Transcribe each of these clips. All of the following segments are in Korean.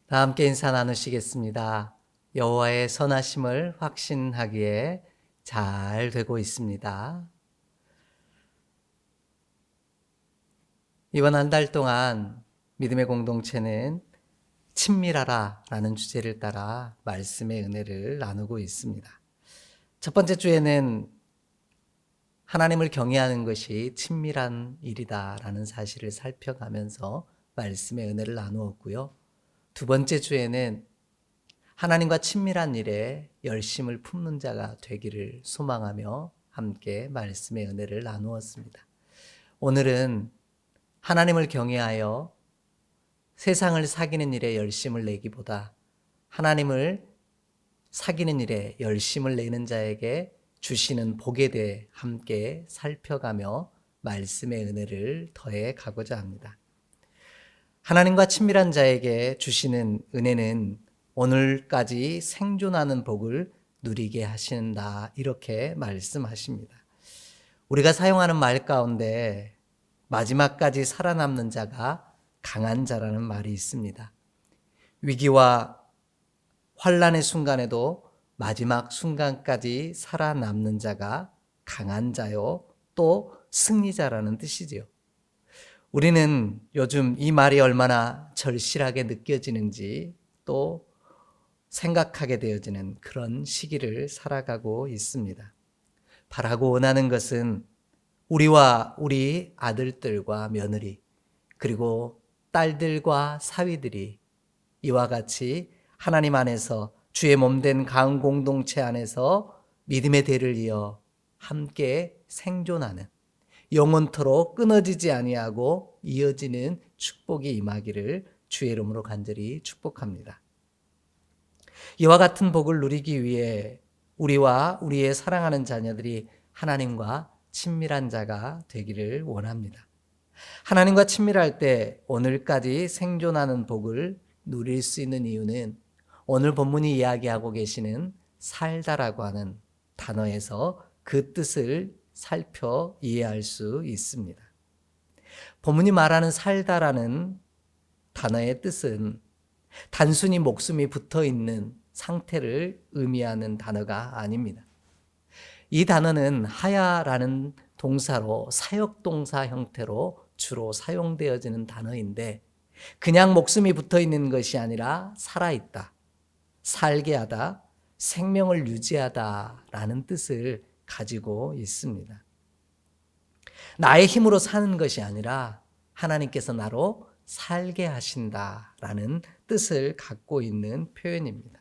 다 함께 인사 나누시겠습니다. 여호와의 선하심을 확신하기에 잘 되고 있습니다. 이번 한 달 동안 믿음의 공동체는 친밀하라 라는 주제를 따라 말씀의 은혜를 나누고 있습니다. 첫 번째 주에는 하나님을 경외하는 것이 친밀한 일이다 라는 사실을 살펴가면서 말씀의 은혜를 나누었고요. 두 번째 주에는 하나님과 친밀한 일에 열심을 품는 자가 되기를 소망하며 함께 말씀의 은혜를 나누었습니다. 오늘은 하나님을 경외하여 세상을 사귀는 일에 열심을 내기보다 하나님을 사귀는 일에 열심을 내는 자에게 주시는 복에 대해 함께 살펴가며 말씀의 은혜를 더해 가고자 합니다. 하나님과 친밀한 자에게 주시는 은혜는 오늘까지 생존하는 복을 누리게 하신다, 이렇게 말씀하십니다. 우리가 사용하는 말 가운데 마지막까지 살아남는 자가 강한 자라는 말이 있습니다. 위기와 환난의 순간에도 마지막 순간까지 살아남는 자가 강한 자요, 또 승리자라는 뜻이지요. 우리는 요즘 이 말이 얼마나 절실하게 느껴지는지 또 생각하게 되어지는 그런 시기를 살아가고 있습니다. 바라고 원하는 것은 우리와 우리 아들들과 며느리, 그리고 딸들과 사위들이 이와 같이 하나님 안에서 주의 몸된 가은 공동체 안에서 믿음의 대를 이어 함께 생존하는, 영원토록 끊어지지 아니하고 이어지는 축복이 임하기를 주의 이름으로 간절히 축복합니다. 이와 같은 복을 누리기 위해 우리와 우리의 사랑하는 자녀들이 하나님과 친밀한 자가 되기를 원합니다. 하나님과 친밀할 때 오늘까지 생존하는 복을 누릴 수 있는 이유는 오늘 본문이 이야기하고 계시는 살다라고 하는 단어에서 그 뜻을 살펴 이해할 수 있습니다. 본문이 말하는 살다라는 단어의 뜻은 단순히 목숨이 붙어 있는 상태를 의미하는 단어가 아닙니다. 이 단어는 하야라는 동사로 사역동사 형태로 주로 사용되어지는 단어인데, 그냥 목숨이 붙어 있는 것이 아니라 살아있다, 살게 하다, 생명을 유지하다라는 뜻을 가지고 있습니다. 나의 힘으로 사는 것이 아니라 하나님께서 나로 살게 하신다라는 뜻을 갖고 있는 표현입니다.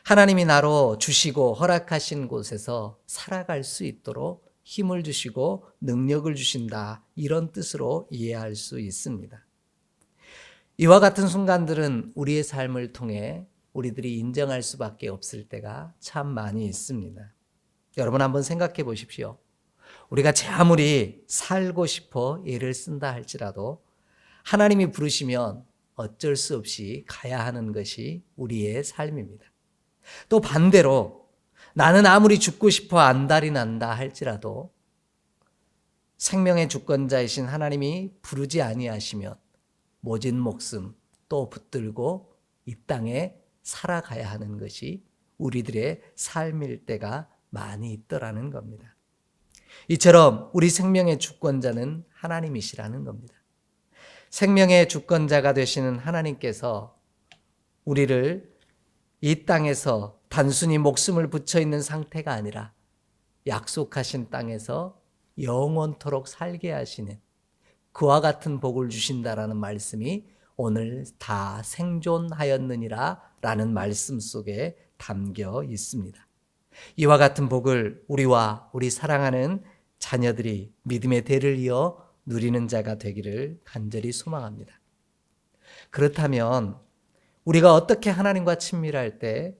하나님이 나로 주시고 허락하신 곳에서 살아갈 수 있도록 힘을 주시고 능력을 주신다, 이런 뜻으로 이해할 수 있습니다. 이와 같은 순간들은 우리의 삶을 통해 우리들이 인정할 수밖에 없을 때가 참 많이 있습니다. 여러분 한번 생각해 보십시오. 우리가 아무리 살고 싶어 애를 쓴다 할지라도 하나님이 부르시면 어쩔 수 없이 가야 하는 것이 우리의 삶입니다. 또 반대로 나는 아무리 죽고 싶어 안달이 난다 할지라도 생명의 주권자이신 하나님이 부르지 아니하시면 모진 목숨 또 붙들고 이 땅에 살아가야 하는 것이 우리들의 삶일 때가 많이 있더라는 겁니다. 이처럼 우리 생명의 주권자는 하나님이시라는 겁니다. 생명의 주권자가 되시는 하나님께서 우리를 이 땅에서 단순히 목숨을 붙여 있는 상태가 아니라 약속하신 땅에서 영원토록 살게 하시는 그와 같은 복을 주신다라는 말씀이 오늘 다 생존하였느니라 라는 말씀 속에 담겨 있습니다. 이와 같은 복을 우리와 우리 사랑하는 자녀들이 믿음의 대를 이어 누리는 자가 되기를 간절히 소망합니다. 그렇다면 우리가 어떻게 하나님과 친밀할 때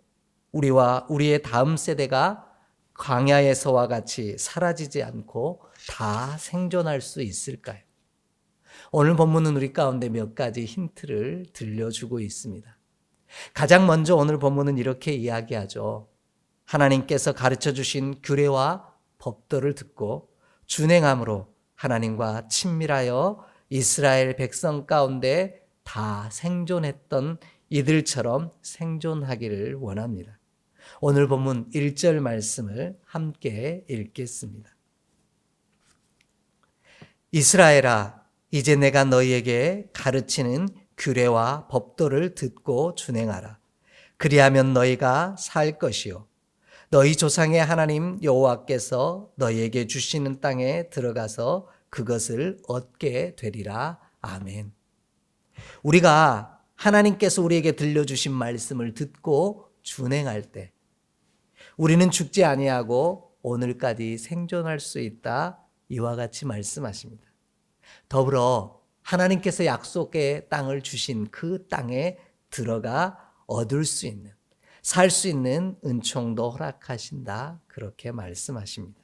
우리와 우리의 다음 세대가 광야에서와 같이 사라지지 않고 다 생존할 수 있을까요? 오늘 본문은 우리 가운데 몇 가지 힌트를 들려주고 있습니다. 가장 먼저 오늘 본문은 이렇게 이야기하죠. 하나님께서 가르쳐 주신 규례와 법도를 듣고 준행함으로 하나님과 친밀하여 이스라엘 백성 가운데 다 생존했던 이들처럼 생존하기를 원합니다. 오늘 본문 1절 말씀을 함께 읽겠습니다. 이스라엘아, 이제 내가 너희에게 가르치는 규례와 법도를 듣고 준행하라. 그리하면 너희가 살 것이요 너희 조상의 하나님 여호와께서 너희에게 주시는 땅에 들어가서 그것을 얻게 되리라. 아멘. 우리가 하나님께서 우리에게 들려주신 말씀을 듣고 준행할 때 우리는 죽지 아니하고 오늘까지 생존할 수 있다. 이와 같이 말씀하십니다. 더불어 하나님께서 약속의 땅을 주신 그 땅에 들어가 얻을 수 있는, 살 수 있는 은총도 허락하신다. 그렇게 말씀하십니다.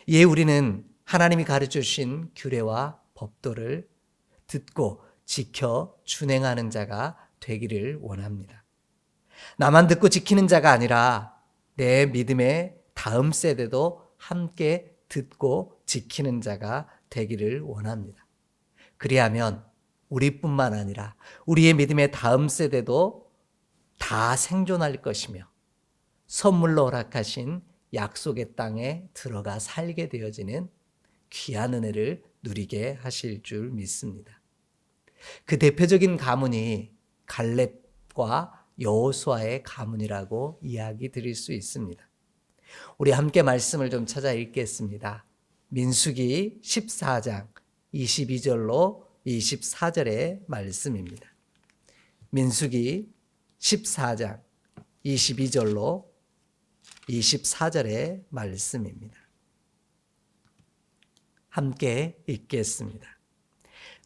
이에 우리는 하나님이 가르쳐 주신 규례와 법도를 듣고 지켜 준행하는 자가 되기를 원합니다. 나만 듣고 지키는 자가 아니라 내 믿음의 다음 세대도 함께 듣고 지키는 자가 되기를 원합니다. 그리하면 우리뿐만 아니라 우리의 믿음의 다음 세대도 다 생존할 것이며 선물로 허락하신 약속의 땅에 들어가 살게 되어지는 귀한 은혜를 누리게 하실 줄 믿습니다. 그 대표적인 가문이 갈렙과 여호수아의 가문이라고 이야기 드릴 수 있습니다. 우리 함께 말씀을 좀 찾아 읽겠습니다. 민수기 14장 22절로 24절의 말씀입니다. 민수기 14장 22절로 24절의 말씀입니다. 함께 읽겠습니다.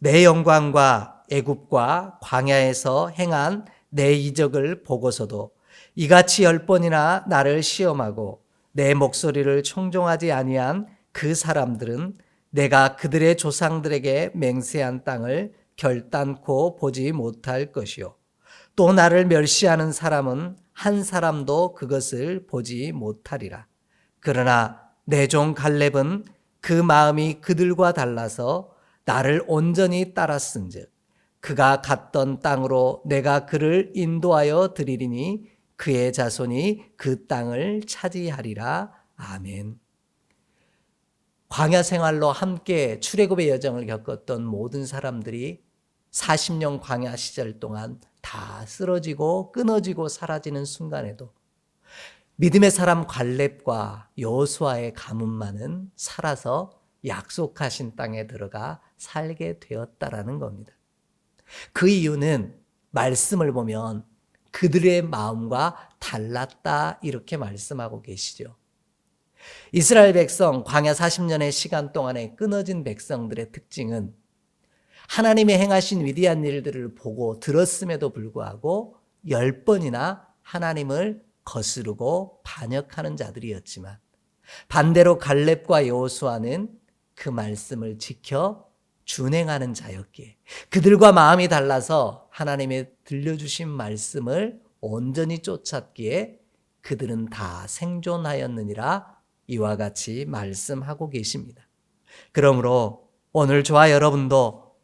내 영광과 애굽과 광야에서 행한 내 이적을 보고서도 이같이 10번이나 나를 시험하고 내 목소리를 청종하지 아니한 그 사람들은 내가 그들의 조상들에게 맹세한 땅을 결단코 보지 못할 것이요 또 나를 멸시하는 사람은 한 사람도 그것을 보지 못하리라. 그러나 내 종 갈렙은 그 마음이 그들과 달라서 나를 온전히 따랐은즉 그가 갔던 땅으로 내가 그를 인도하여 드리리니 그의 자손이 그 땅을 차지하리라. 아멘. 광야 생활로 함께 출애굽의 여정을 겪었던 모든 사람들이 40년 광야 시절 동안 다 쓰러지고 끊어지고 사라지는 순간에도 믿음의 사람 갈렙과 여호수아의 가문만은 살아서 약속하신 땅에 들어가 살게 되었다라는 겁니다. 그 이유는 말씀을 보면 그들의 마음과 달랐다 이렇게 말씀하고 계시죠. 이스라엘 백성 광야 40년의 시간 동안에 끊어진 백성들의 특징은 하나님의 행하신 위대한 일들을 보고 들었음에도 불구하고 10번이나 하나님을 거스르고 반역하는 자들이었지만 반대로 갈렙과 여호수아는 그 말씀을 지켜 준행하는 자였기에 그들과 마음이 달라서 하나님의 들려주신 말씀을 온전히 쫓았기에 그들은 다 생존하였느니라 이와 같이 말씀하고 계십니다. 그러므로 오늘 저와 여러분도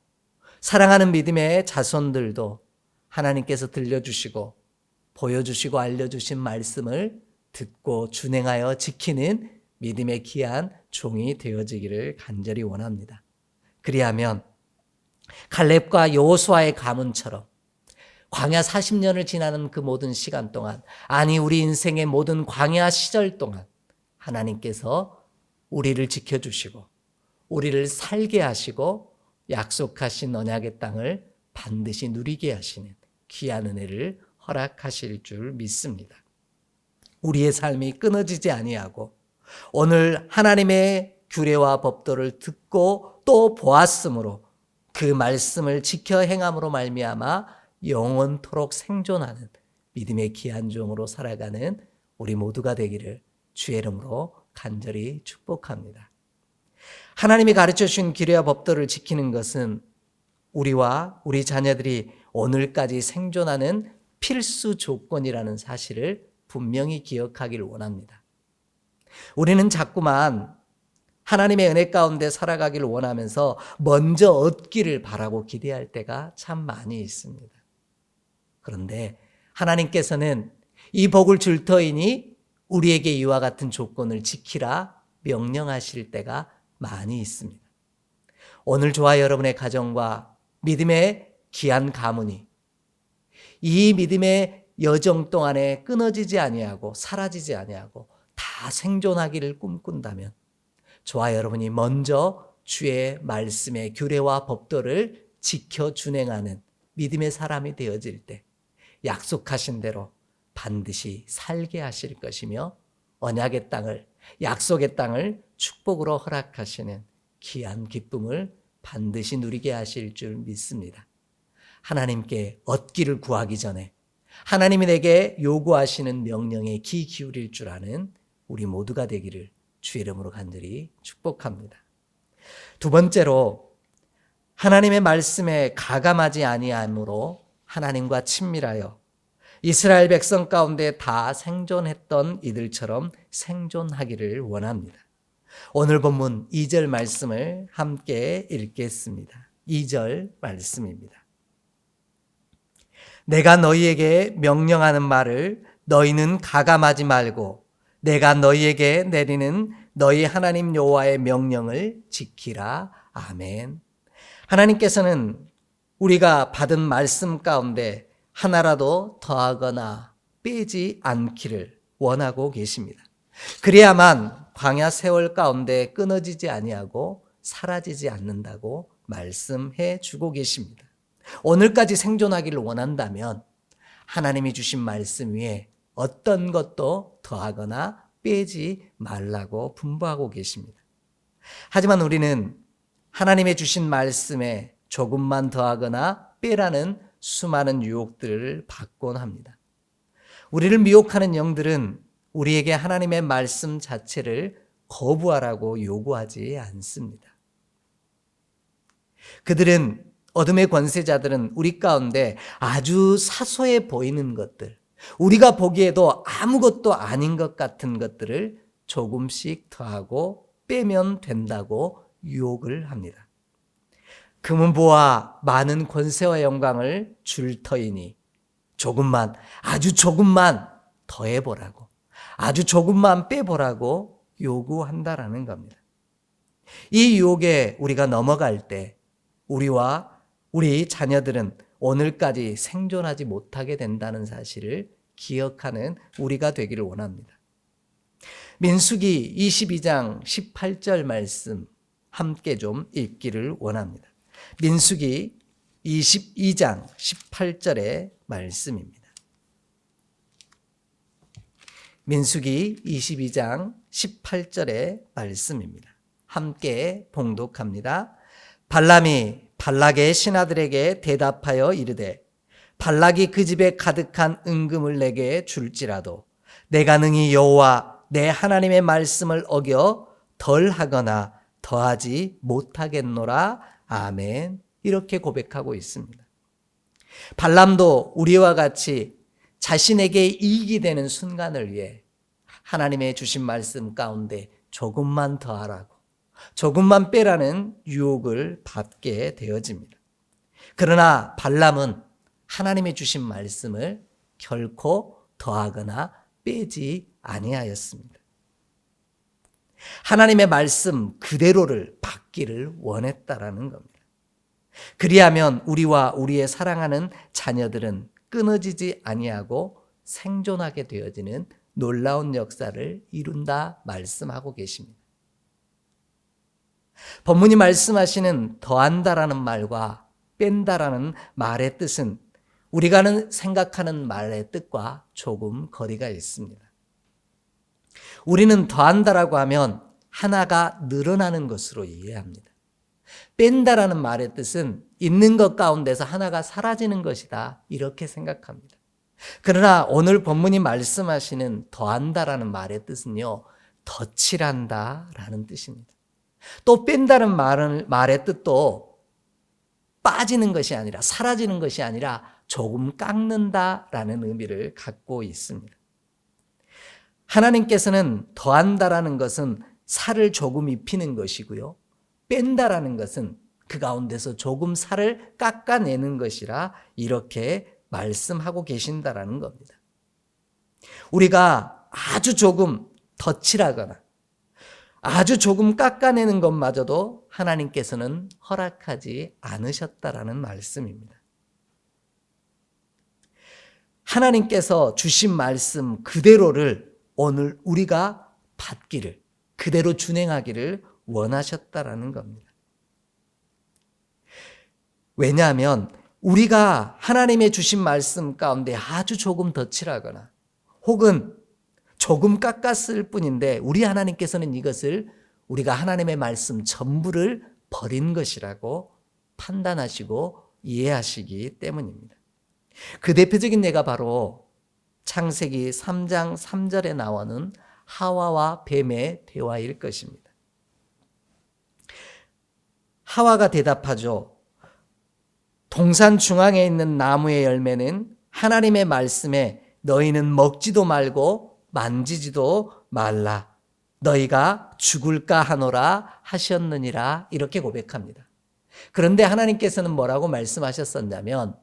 사랑하는 믿음의 자손들도 하나님께서 들려주시고 보여주시고 알려주신 말씀을 듣고 준행하여 지키는 믿음의 귀한 종이 되어지기를 간절히 원합니다. 그리하면 갈렙과 여호수아의 가문처럼 광야 40년을 지나는 그 모든 시간 동안, 아니 우리 인생의 모든 광야 시절 동안 하나님께서 우리를 지켜주시고 우리를 살게 하시고 약속하신 언약의 땅을 반드시 누리게 하시는 귀한 은혜를 허락하실 줄 믿습니다. 우리의 삶이 끊어지지 아니하고 오늘 하나님의 규례와 법도를 듣고 또 보았으므로 그 말씀을 지켜 행함으로 말미암아 영원토록 생존하는 믿음의 귀한 종으로 살아가는 우리 모두가 되기를 주의 이름으로 간절히 축복합니다. 하나님이 가르쳐 주신 규례와 법도를 지키는 것은 우리와 우리 자녀들이 오늘까지 생존하는 필수 조건이라는 사실을 분명히 기억하기를 원합니다. 우리는 자꾸만 하나님의 은혜 가운데 살아가기를 원하면서 먼저 얻기를 바라고 기대할 때가 참 많이 있습니다. 그런데 하나님께서는 이 복을 줄 터이니 우리에게 이와 같은 조건을 지키라 명령하실 때가 많이 있습니다. 오늘 저와 여러분의 가정과 믿음의 귀한 가문이 이 믿음의 여정 동안에 끊어지지 아니하고 사라지지 아니하고 다 생존하기를 꿈꾼다면 저와 여러분이 먼저 주의 말씀의 규례와 법도를 지켜 준행하는 믿음의 사람이 되어질 때 약속하신 대로 반드시 살게 하실 것이며 언약의 땅을, 약속의 땅을 축복으로 허락하시는 귀한 기쁨을 반드시 누리게 하실 줄 믿습니다. 하나님께 얻기를 구하기 전에 하나님이 내게 요구하시는 명령에 귀 기울일 줄 아는 우리 모두가 되기를 주의 이름으로 간절히 축복합니다. 두 번째로 하나님의 말씀에 가감하지 아니함으로 하나님과 친밀하여 이스라엘 백성 가운데 다 생존했던 이들처럼 생존하기를 원합니다. 오늘 본문 2절 말씀을 함께 읽겠습니다. 2절 말씀입니다. 내가 너희에게 명령하는 말을 너희는 가감하지 말고 내가 너희에게 내리는 너희 하나님 여호와의 명령을 지키라. 아멘. 하나님께서는 우리가 받은 말씀 가운데 하나라도 더하거나 빼지 않기를 원하고 계십니다. 그래야만 광야 세월 가운데 끊어지지 아니하고 사라지지 않는다고 말씀해 주고 계십니다. 오늘까지 생존하기를 원한다면 하나님이 주신 말씀 위에 어떤 것도 더하거나 빼지 말라고 분부하고 계십니다. 하지만 우리는 하나님의 주신 말씀에 조금만 더하거나 빼라는 수많은 유혹들을 받곤 합니다. 우리를 미혹하는 영들은 우리에게 하나님의 말씀 자체를 거부하라고 요구하지 않습니다. 그들은 어둠의 권세자들은 우리 가운데 아주 사소해 보이는 것들, 우리가 보기에도 아무것도 아닌 것 같은 것들을 조금씩 더하고 빼면 된다고 유혹을 합니다. 금은보와 많은 권세와 영광을 줄 터이니 조금만, 아주 조금만 더해보라고, 아주 조금만 빼보라고 요구한다라는 겁니다. 이 유혹에 우리가 넘어갈 때 우리와 우리 자녀들은 오늘까지 생존하지 못하게 된다는 사실을 기억하는 우리가 되기를 원합니다. 민수기 22장 18절 말씀 함께 좀 읽기를 원합니다. 민수기 22장 18절의 말씀입니다. 민수기 22장 18절의 말씀입니다. 함께 봉독합니다. 발람이 발락의 신하들에게 대답하여 이르되 발락이 그 집에 가득한 은금을 내게 줄지라도 내가 능히 여호와 내 하나님의 말씀을 어겨 덜하거나 더하지 못하겠노라. 아멘. 이렇게 고백하고 있습니다. 발람도 우리와 같이 자신에게 이익이 되는 순간을 위해 하나님의 주신 말씀 가운데 조금만 더하라고, 조금만 빼라는 유혹을 받게 되어집니다. 그러나 발람은 하나님의 주신 말씀을 결코 더하거나 빼지 아니하였습니다. 하나님의 말씀 그대로를 받기를 원했다라는 겁니다. 그리하면 우리와 우리의 사랑하는 자녀들은 끊어지지 아니하고 생존하게 되어지는 놀라운 역사를 이룬다 말씀하고 계십니다. 본문이 말씀하시는 더한다라는 말과 뺀다라는 말의 뜻은 우리가 생각하는 말의 뜻과 조금 거리가 있습니다. 우리는 더한다라고 하면 하나가 늘어나는 것으로 이해합니다. 뺀다라는 말의 뜻은 있는 것 가운데서 하나가 사라지는 것이다, 이렇게 생각합니다. 그러나 오늘 본문이 말씀하시는 더한다라는 말의 뜻은요, 덧칠한다라는 뜻입니다. 또 뺀다는 말의 뜻도 빠지는 것이 아니라, 사라지는 것이 아니라 조금 깎는다라는 의미를 갖고 있습니다. 하나님께서는 더한다라는 것은 살을 조금 입히는 것이고요. 뺀다라는 것은 그 가운데서 조금 살을 깎아내는 것이라 이렇게 말씀하고 계신다라는 겁니다. 우리가 아주 조금 덧칠하거나 아주 조금 깎아내는 것마저도 하나님께서는 허락하지 않으셨다라는 말씀입니다. 하나님께서 주신 말씀 그대로를 오늘 우리가 받기를, 그대로 준행하기를 원하셨다라는 겁니다. 왜냐하면 우리가 하나님의 주신 말씀 가운데 아주 조금 덧칠하거나 혹은 조금 깎았을 뿐인데 우리 하나님께서는 이것을 우리가 하나님의 말씀 전부를 버린 것이라고 판단하시고 이해하시기 때문입니다. 그 대표적인 예가 바로 창세기 3장 3절에 나오는 하와와 뱀의 대화일 것입니다. 하와가 대답하죠. 동산 중앙에 있는 나무의 열매는 하나님의 말씀에 너희는 먹지도 말고 만지지도 말라. 너희가 죽을까 하노라 하셨느니라. 이렇게 고백합니다. 그런데 하나님께서는 뭐라고 말씀하셨었냐면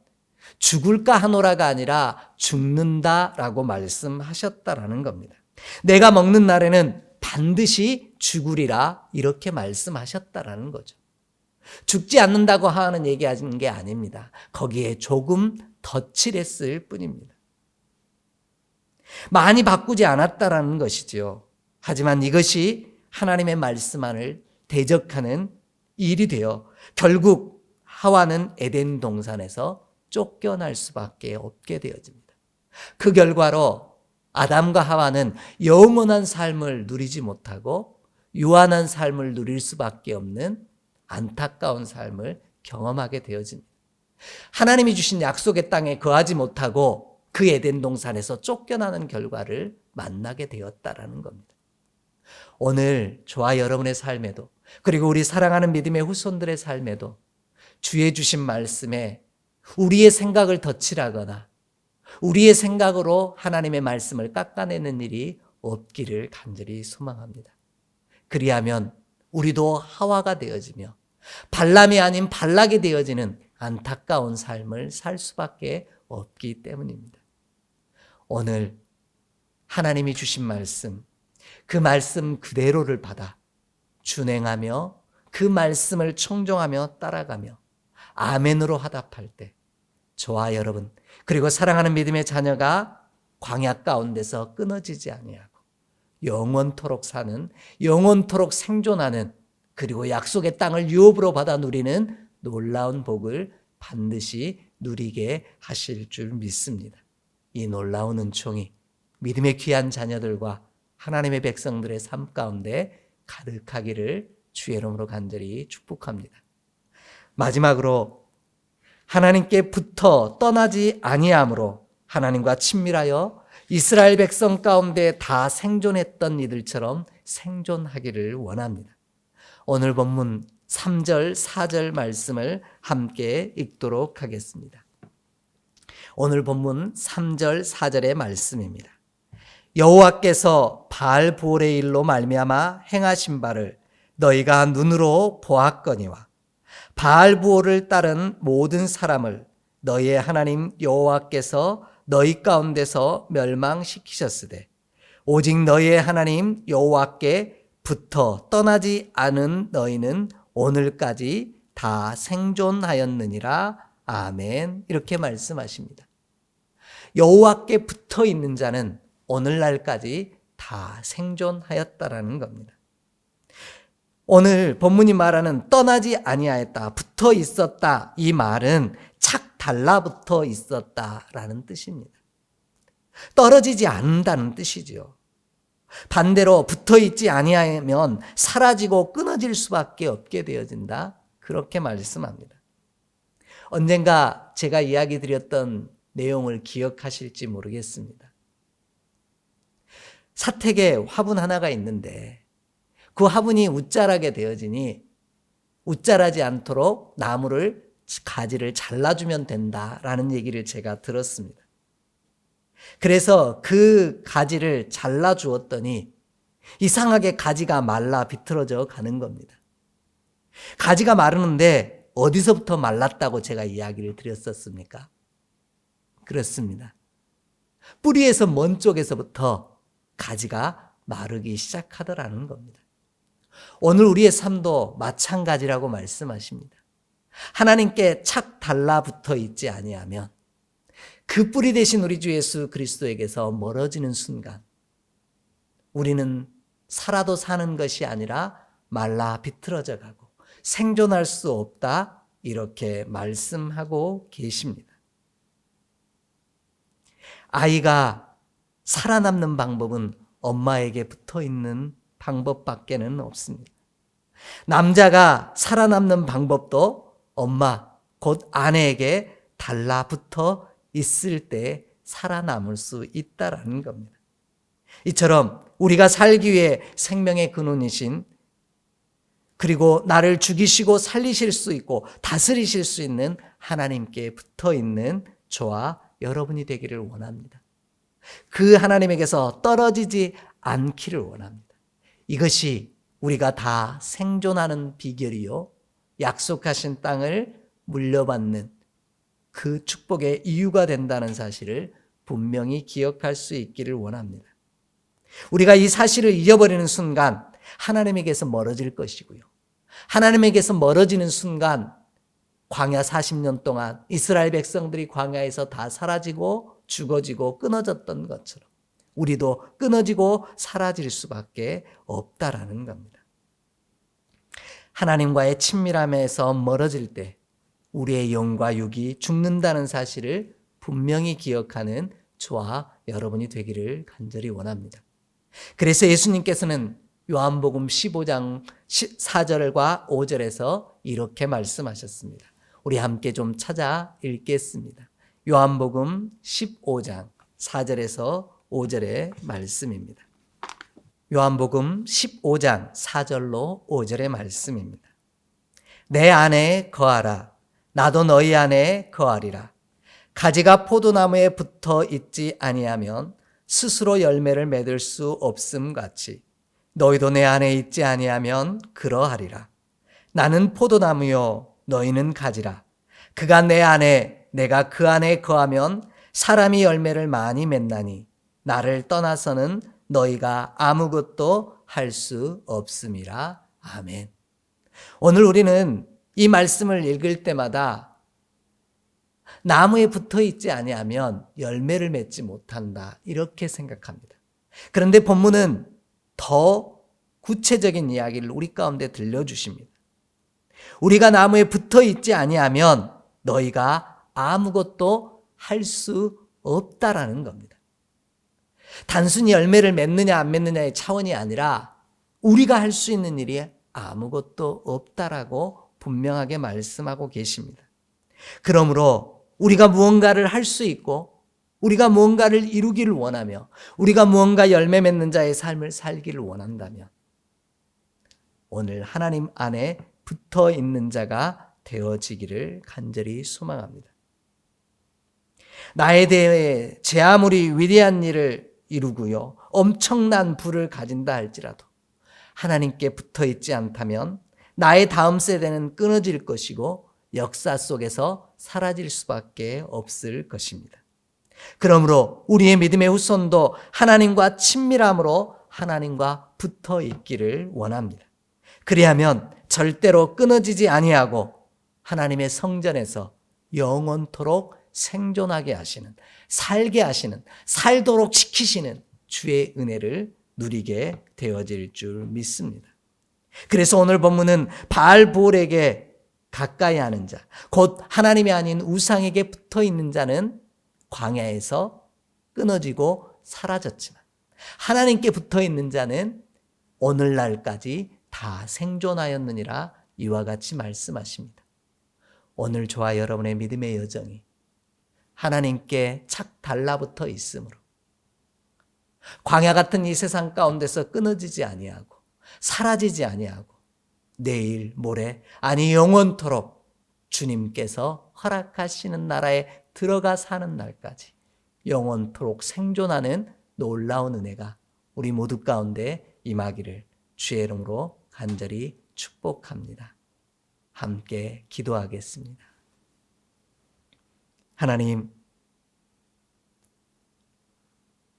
죽을까 하노라가 아니라 죽는다라고 말씀하셨다라는 겁니다. 내가 먹는 날에는 반드시 죽으리라 이렇게 말씀하셨다라는 거죠. 죽지 않는다고 하는 얘기하는 게 아닙니다. 거기에 조금 덧칠했을 뿐입니다. 많이 바꾸지 않았다라는 것이지요. 하지만 이것이 하나님의 말씀만을 대적하는 일이 되어 결국 하와는 에덴 동산에서 쫓겨날 수밖에 없게 되어집니다. 그 결과로 아담과 하와는 영원한 삶을 누리지 못하고 유한한 삶을 누릴 수밖에 없는 안타까운 삶을 경험하게 되어집니다. 하나님이 주신 약속의 땅에 거하지 못하고 그 에덴 동산에서 쫓겨나는 결과를 만나게 되었다라는 겁니다. 오늘 저와 여러분의 삶에도 그리고 우리 사랑하는 믿음의 후손들의 삶에도 주의 주신 말씀에 우리의 생각을 덧칠하거나 우리의 생각으로 하나님의 말씀을 깎아내는 일이 없기를 간절히 소망합니다. 그리하면 우리도 하와가 되어지며 발람이 아닌 발락이 되어지는 안타까운 삶을 살 수밖에 없기 때문입니다. 오늘 하나님이 주신 말씀, 그 말씀 그대로를 받아 준행하며 그 말씀을 청종하며 따라가며 아멘으로 화답할 때 저와 여러분 그리고 사랑하는 믿음의 자녀가 광야 가운데서 끊어지지 아니하고 영원토록 사는 영원토록 생존하는 그리고 약속의 땅을 유업으로 받아 누리는 놀라운 복을 반드시 누리게 하실 줄 믿습니다. 이 놀라운 은총이 믿음의 귀한 자녀들과 하나님의 백성들의 삶 가운데 가득하기를 주의 이름으로 간절히 축복합니다. 마지막으로 하나님께 붙어 떠나지 아니함으로 하나님과 친밀하여 이스라엘 백성 가운데 다 생존했던 이들처럼 생존하기를 원합니다. 오늘 본문 3절, 4절 말씀을 함께 읽도록 하겠습니다. 오늘 본문 3절, 4절의 말씀입니다. 여호와께서 바알보올의 일로 말미암아 행하신 바를 너희가 눈으로 보았거니와 바알보올을 따른 모든 사람을 너희의 하나님 여호와께서 너희 가운데서 멸망시키셨으되 오직 너희의 하나님 여호와께 붙어 떠나지 않은 너희는 오늘까지 다 생존하였느니라. 아멘. 이렇게 말씀하십니다. 여호와께 붙어 있는 자는 오늘날까지 다 생존하였다라는 겁니다. 오늘 본문이 말하는 떠나지 아니하였다, 붙어 있었다, 이 말은 착 달라붙어 있었다라는 뜻입니다. 떨어지지 않는다는 뜻이죠. 반대로 붙어 있지 아니하면 사라지고 끊어질 수밖에 없게 되어진다, 그렇게 말씀합니다. 언젠가 제가 이야기 드렸던 내용을 기억하실지 모르겠습니다. 사택에 화분 하나가 있는데 그 화분이 웃자라게 되어지니 웃자라지 않도록 나무를 가지를 잘라주면 된다라는 얘기를 제가 들었습니다. 그래서 그 가지를 잘라주었더니 이상하게 가지가 말라 비틀어져 가는 겁니다. 가지가 마르는데 어디서부터 말랐다고 제가 이야기를 드렸었습니까? 그렇습니다. 뿌리에서 먼 쪽에서부터 가지가 마르기 시작하더라는 겁니다. 오늘 우리의 삶도 마찬가지라고 말씀하십니다. 하나님께 착 달라붙어 있지 아니하면 그 뿌리 대신 우리 주 예수 그리스도에게서 멀어지는 순간 우리는 살아도 사는 것이 아니라 말라 비틀어져 가고 생존할 수 없다, 이렇게 말씀하고 계십니다. 아이가 살아남는 방법은 엄마에게 붙어 있는 방법밖에는 없습니다. 남자가 살아남는 방법도 엄마, 곧 아내에게 달라붙어 있을 때 살아남을 수 있다라는 겁니다. 이처럼 우리가 살기 위해 생명의 근원이신, 그리고 나를 죽이시고 살리실 수 있고 다스리실 수 있는 하나님께 붙어 있는 저와 여러분이 되기를 원합니다. 그 하나님에게서 떨어지지 않기를 원합니다. 이것이 우리가 다 생존하는 비결이요, 약속하신 땅을 물려받는 그 축복의 이유가 된다는 사실을 분명히 기억할 수 있기를 원합니다. 우리가 이 사실을 잊어버리는 순간 하나님에게서 멀어질 것이고요. 하나님에게서 멀어지는 순간 광야 40년 동안 이스라엘 백성들이 광야에서 다 사라지고 죽어지고 끊어졌던 것처럼 우리도 끊어지고 사라질 수밖에 없다라는 겁니다. 하나님과의 친밀함에서 멀어질 때 우리의 영과 육이 죽는다는 사실을 분명히 기억하는 저와 여러분이 되기를 간절히 원합니다. 그래서 예수님께서는 요한복음 15장 4절과 5절에서 이렇게 말씀하셨습니다. 우리 함께 좀 찾아 읽겠습니다. 요한복음 15장 4절에서 5절의 말씀입니다. 요한복음 15장 4절로 5절의 말씀입니다. 내 안에 거하라. 나도 너희 안에 거하리라. 가지가 포도나무에 붙어 있지 아니하면 스스로 열매를 맺을 수 없음 같이 너희도 내 안에 있지 아니하면 그러하리라. 나는 포도나무요 너희는 가지라. 그가 내 안에 내가 그 안에 거하면 사람이 열매를 많이 맺나니 나를 떠나서는 너희가 아무것도 할 수 없음이라. 아멘. 오늘 우리는 이 말씀을 읽을 때마다 나무에 붙어 있지 아니하면 열매를 맺지 못한다, 이렇게 생각합니다. 그런데 본문은 더 구체적인 이야기를 우리 가운데 들려주십니다. 우리가 나무에 붙어 있지 아니하면 너희가 아무것도 할 수 없다라는 겁니다. 단순히 열매를 맺느냐 안 맺느냐의 차원이 아니라 우리가 할 수 있는 일이 아무것도 없다라고 분명하게 말씀하고 계십니다. 그러므로 우리가 무언가를 할 수 있고 우리가 무언가를 이루기를 원하며 우리가 무언가 열매 맺는 자의 삶을 살기를 원한다면 오늘 하나님 안에 붙어 있는 자가 되어지기를 간절히 소망합니다. 나에 대해 제 아무리 위대한 일을 이루고요, 엄청난 부를 가진다 할지라도 하나님께 붙어 있지 않다면 나의 다음 세대는 끊어질 것이고 역사 속에서 사라질 수밖에 없을 것입니다. 그러므로 우리의 믿음의 후손도 하나님과 친밀함으로 하나님과 붙어 있기를 원합니다. 그리하면 절대로 끊어지지 아니하고 하나님의 성전에서 영원토록 생존하게 하시는, 살게 하시는, 살도록 지키시는 주의 은혜를 누리게 되어질 줄 믿습니다. 그래서 오늘 본문은 바알볼에게 가까이 하는 자, 곧 하나님이 아닌 우상에게 붙어 있는 자는 광야에서 끊어지고 사라졌지만 하나님께 붙어 있는 자는 오늘날까지 다 생존하였느니라, 이와 같이 말씀하십니다. 오늘 저와 여러분의 믿음의 여정이 하나님께 착 달라붙어 있으므로 광야 같은 이 세상 가운데서 끊어지지 아니하고 사라지지 아니하고 내일 모레 아니 영원토록 주님께서 허락하시는 나라에 들어가 사는 날까지 영원토록 생존하는 놀라운 은혜가 우리 모두 가운데 임하기를 주의 이름으로 간절히 축복합니다. 함께 기도하겠습니다. 하나님,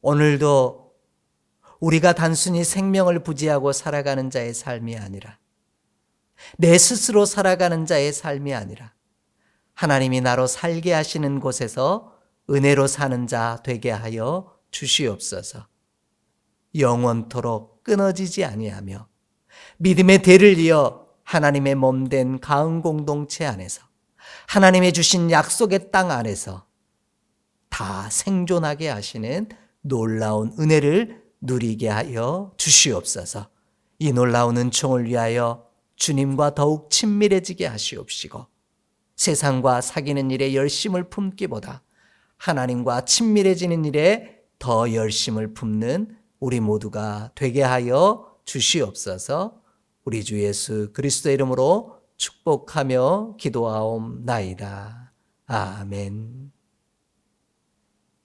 오늘도 우리가 단순히 생명을 부지하고 살아가는 자의 삶이 아니라 내 스스로 살아가는 자의 삶이 아니라 하나님이 나로 살게 하시는 곳에서 은혜로 사는 자 되게 하여 주시옵소서. 영원토록 끊어지지 아니하며 믿음의 대를 이어 하나님의 몸된 가은 공동체 안에서 하나님의 주신 약속의 땅 안에서 다 생존하게 하시는 놀라운 은혜를 누리게 하여 주시옵소서. 이 놀라운 은총을 위하여 주님과 더욱 친밀해지게 하시옵시고 세상과 사귀는 일에 열심을 품기보다 하나님과 친밀해지는 일에 더 열심을 품는 우리 모두가 되게 하여 주시옵소서. 우리 주 예수 그리스도의 이름으로 축복하며 기도하옵나이다. 아멘.